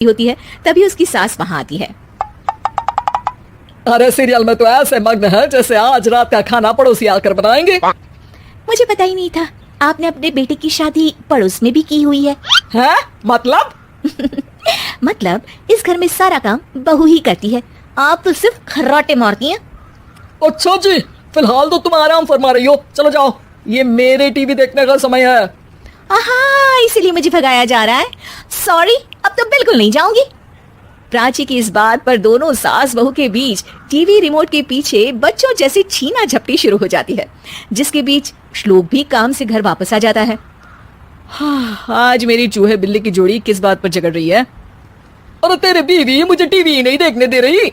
होती है तभी उसकी सास वहाँ आती है। अरे सीरियल में तो ऐसे मग्न है जैसे आज रात का खाना पड़ोसी आकर बनाएंगे। मुझे पता ही नहीं था आपने अपने बेटे की शादी पड़ोस में भी की हुई है। हैं? मतलब? मतलब इस घर में सारा काम बहू ही करती है, आप तो सिर्फ खर्राटे मारती हैं। अच्छा जी, फिलहाल तो तुम आराम फरमा रही हो, चलो जाओ, ये मेरे टीवी देखने का समय है। आहा, इसीलिए मुझे भगाया जा रहा है। सॉरी, अब तो बिल्कुल नहीं जाऊंगी। प्राची की इस बात पर दोनों सास बहू के बीच टीवी रिमोट के पीछे बच्चों जैसी छीना झपटी शुरू हो जाती है, जिसके बीच श्लोक भी काम से घर वापस आ जाता है। हाँ, आज मेरी चूहे बिल्ली की जोड़ी किस बात पर झगड़ रही है? अरे तेरे बीवी मुझे टीवी ही नहीं देखने दे रही।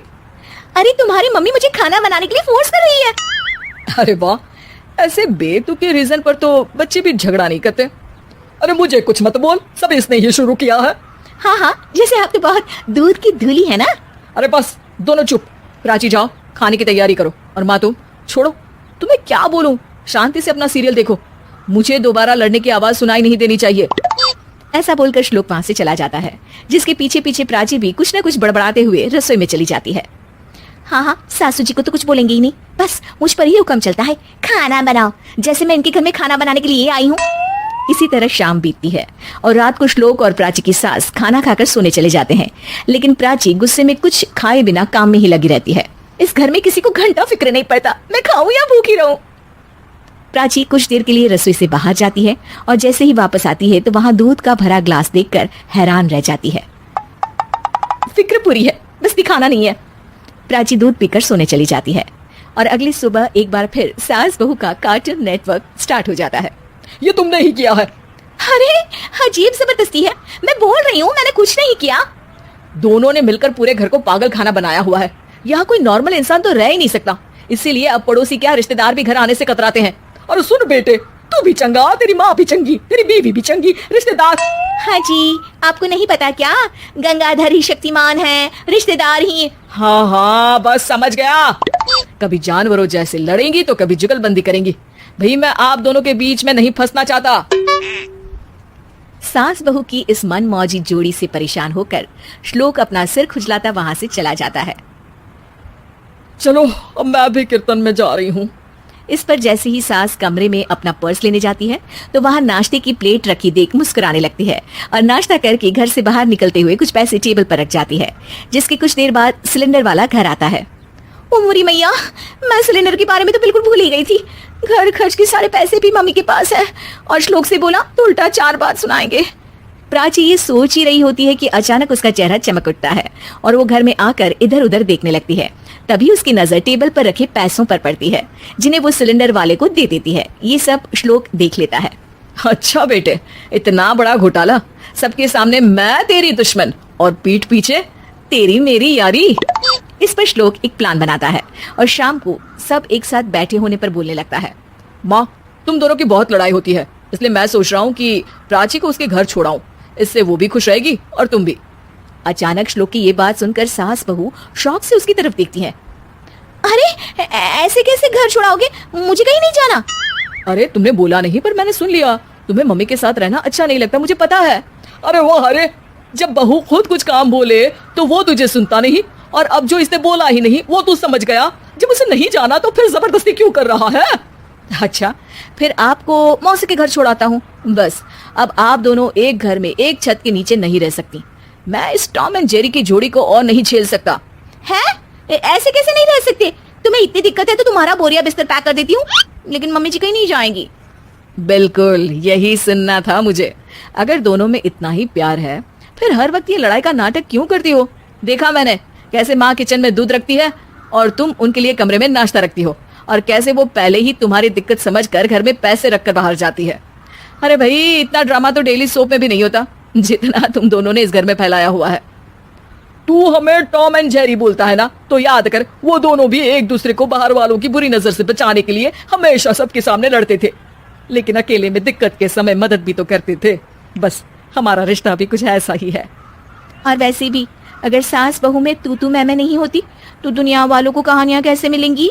अरे तुम्हारी मम्मी मुझे खाना बनाने के लिए फोर्स कर रही है। अरे वाह, ऐसे बेतुके रीजन पर तो बच्चे भी झगड़ा नहीं करते। अरे मुझे कुछ मत बोल, सब इसने ही शुरू किया है। हाँ हाँ, जैसे आप तो बहुत दूध की धूली है ना। अरे बस दोनों चुप, प्राची जाओ खाने की तैयारी करो, और माँ तुम छोड़ो, तुम्हें क्या बोलूं, शांति से अपना सीरियल देखो, मुझे दोबारा लड़ने की आवाज सुनाई नहीं देनी चाहिए। ऐसा बोलकर श्लोक वहां से चला जाता है, जिसके पीछे पीछे प्राची भी कुछ न कुछ बड़बड़ाते हुए रसोई में चली जाती है। हाँ हाँ, सासू जी को तो कुछ बोलेंगे ही नहीं, बस मुझ पर ही हुक्म चलता है, खाना बनाओ, जैसे मैं इनके घर में खाना बनाने के लिए आई हूँ। इसी तरह शाम बीतती है और रात को श्लोक और प्राची की सास खाना खाकर सोने चले जाते हैं, लेकिन प्राची गुस्से में कुछ खाए बिना काम में ही लगी रहती है। इस घर में किसी को घंटा फिक्र नहीं पड़ता, मैं खाऊं या भूखी रहूं। प्राची कुछ देर के लिए रसोई से बाहर जाती है और जैसे ही वापस आती है तो वहां दूध का भरा ग्लास देखकर हैरान रह जाती है। फिक्र पूरी है, बस दिखाना नहीं है। प्राची दूध पीकर सोने चली जाती है और अगली सुबह एक बार फिर सास बहू का कार्टून नेटवर्क स्टार्ट हो जाता है। ये तुमने ही किया है। अरे अजीब जबरदस्ती है, मैं बोल रही हूँ मैंने कुछ नहीं किया। दोनों ने मिलकर पूरे घर को पागल खाना बनाया हुआ है, यहाँ कोई नॉर्मल इंसान तो रह ही नहीं सकता, इसीलिए अब पड़ोसी क्या रिश्तेदार भी घर आने से कतराते हैं। और सुन बेटे, तू भी चंगा, तेरी माँ भी चंगी, तेरी बीवी भी चंगी, रिश्तेदार। हाँ जी, आपको नहीं पता क्या, गंगाधर ही शक्तिमान है, रिश्तेदार ही। हाँ हाँ, बस समझ गया। कभी जानवरों जैसे लड़ेंगी तो कभी जुगलबंदी करेंगी। भाई मैं आप दोनों के बीच में नहीं फंसना चाहता। सास बहू की इस मनमौजी जोड़ी से परेशान होकर श्लोक अपना सिर खुजलाता वहां से चला जाता है। चलो अब मैं भी कीर्तन में जा रही हूँ। इस पर जैसे ही सास कमरे में अपना पर्स लेने जाती है तो वहां नाश्ते की प्लेट रखी देख मुस्कुराने लगती है और नाश्ता करके घर से बाहर निकलते हुए कुछ पैसे टेबल पर रख जाती है, जिसके कुछ देर बाद सिलेंडर वाला घर आता है। ओ मोरी मैया, मैं सिलेंडर के बारे में तो बिल्कुल भूल ही गई थी। घर खर्च के सारे पैसे भी मम्मी के पास है और श्लोक से बोला तो उल्टा 4 बात सुनाएंगे। प्राची ये सोच ही रही होती है कि अचानक उसका चेहरा चमक उठता है और वो घर में आकर इधर उधर देखने लगती है। तभी उसकी नजर टेबल पर रखे पैसों पर पड़ती है, जिन्हें वो सिलेंडर वाले को दे देती है। ये सब श्लोक देख लेता है। अच्छा बेटे, इतना बड़ा घोटाला, सबके सामने मैं तेरी दुश्मन और पीठ पीछे तेरी मेरी यारी। इस पर श्लोक एक प्लान बनाता है और शाम को सब एक साथ बैठे होने पर बोलने लगता है। माँ, तुम दोनों की बहुत लड़ाई होती है, इसलिए मैं सोच रहा हूँ कि प्राची को उसके घर छोड़ाऊं, इससे वो भी खुश रहेगी और तुम भी। अचानक श्लोक की ये बात सुनकर सास बहू शौक से उसकी तरफ देखती हैं। अरे ऐसे कैसे घर छोड़ाओगे, मुझे कहीं नहीं जाना। अरे तुमने बोला नहीं पर मैंने सुन लिया, तुम्हें मम्मी के साथ रहना अच्छा नहीं लगता, मुझे पता है। अरे वाह, अरे जब बहू खुद कुछ काम बोले तो वो तुझे सुनता नहीं, और अब जो इसने बोला ही नहीं वो तू समझ गया। जब उसे नहीं जाना तो फिर जबरदस्ती क्यों कर रहा है? अच्छा, फिर आपको मौसी के घर छोड़ाता हूँ। बस अब आप दोनों एक घर में एक छत के नीचे नहीं रह सकती। मैं इस टॉम एंड जेरी की जोड़ी को और नहीं झेल सकता। है? ऐसे कैसे नहीं रह सकते? तुम्हें इतनी दिक्कत है तो तुम्हारा बोरिया बिस्तर पैक कर देती हूँ, लेकिन मम्मी जी कहीं नहीं जाएंगी। बिल्कुल यही सुनना था मुझे। अगर दोनों में इतना ही प्यार है फिर हर वक्त ये लड़ाई का नाटक क्यों करती हो? देखा मैंने कैसे माँ किचन में दूध रखती है और तुम उनके लिए कमरे में नाश्ता रखती हो, और कैसे वो पहले ही तुम्हारी दिक्कत समझकर घर में पैसे रखकर बाहर जाती है। अरे भाई, इतना ड्रामा तो डेली सोप में भी नहीं होता जितना तुम दोनों ने इस घर में फैलाया हुआ है। तू हमें टॉम एंड जेरी बोलता है ना, तो याद कर वो दोनों भी एक दूसरे को बाहर वालों की बुरी नजर से बचाने के लिए हमेशा सबके सामने लड़ते थे, लेकिन अकेले में दिक्कत के समय मदद भी तो करते थे। बस हमारा रिश्ता भी कुछ ऐसा ही है। और वैसे भी अगर सास बहू में तू मैं नहीं होती तो दुनिया वालों को कहानियां कैसे मिलेंगी?